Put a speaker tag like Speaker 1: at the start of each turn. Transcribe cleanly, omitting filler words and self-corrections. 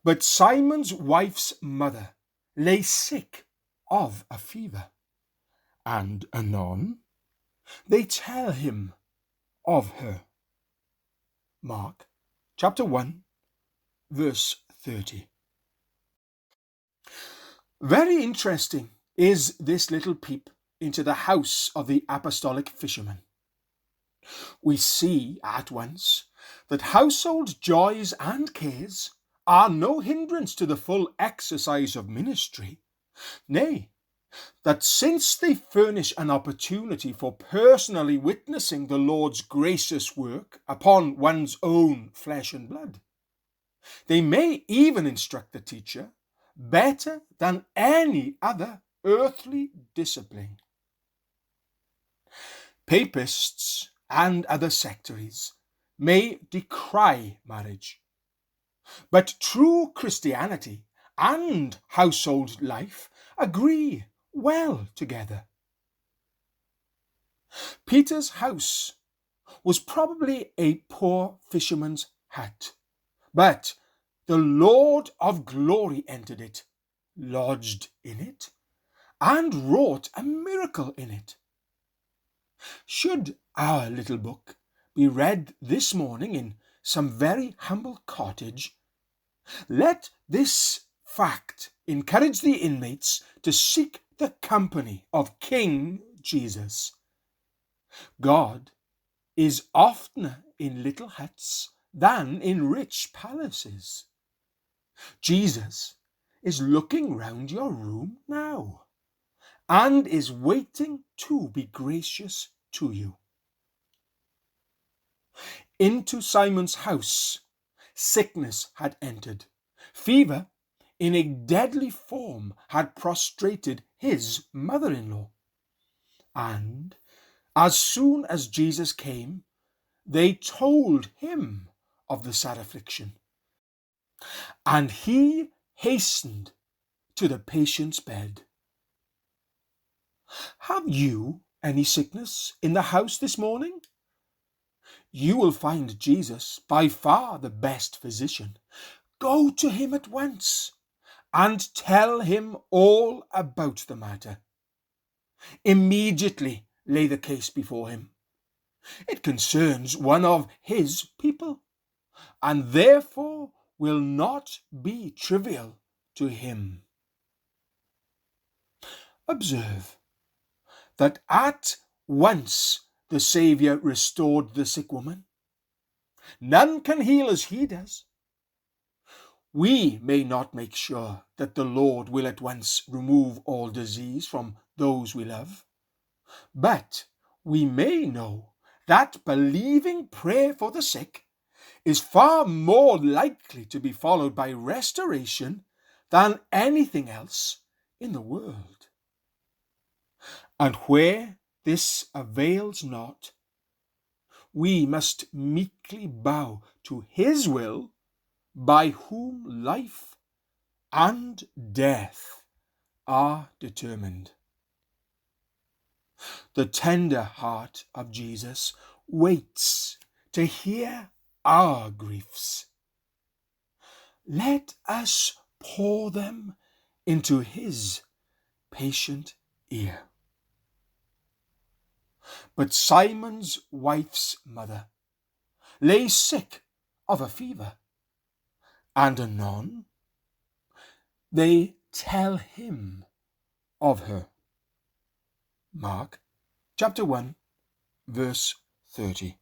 Speaker 1: But Simon's wife's mother lay sick of a fever, and anon they tell him of her. Mark chapter 1, verse 30. Very interesting is this little peep into the house of the apostolic fisherman. We see at once that household joys and cares are no hindrance to the full exercise of ministry. Nay, that since they furnish an opportunity for personally witnessing the Lord's gracious work upon one's own flesh and blood, they may even instruct the teacher better than any other earthly discipline. Papists and other sectaries may decry marriage, but true Christianity and household life agree well together. Peter's house was probably a poor fisherman's hut, but the Lord of glory entered it, lodged in it, and wrought a miracle in it. Should our little book be read this morning in some very humble cottage, let this fact encourage the inmates to seek the company of King Jesus. God is oftener in little huts than in rich palaces. Jesus is looking round your room now and is waiting to be gracious to you. Into Simon's house sickness had entered. Fever in a deadly form had prostrated his mother-in-law. And as soon as Jesus came, they told him of the sad affliction. And he hastened to the patient's bed. Have you any sickness in the house this morning? You will find Jesus by far the best physician. Go to him at once and tell him all about the matter. Immediately lay the case before him. It concerns one of his people, and therefore will not be trivial to him. Observe that at once the Saviour restored the sick woman. None can heal as he does. We may not make sure that the Lord will at once remove all disease from those we love, but we may know that believing prayer for the sick is far more likely to be followed by restoration than anything else in the world. And where this avails not, we must meekly bow to his will, by whom life and death are determined. The tender heart of Jesus waits to hear our griefs. Let us pour them into his patient ear. But Simon's wife's mother lay sick of a fever, and anon they tell him of her. Mark chapter 1, verse 30.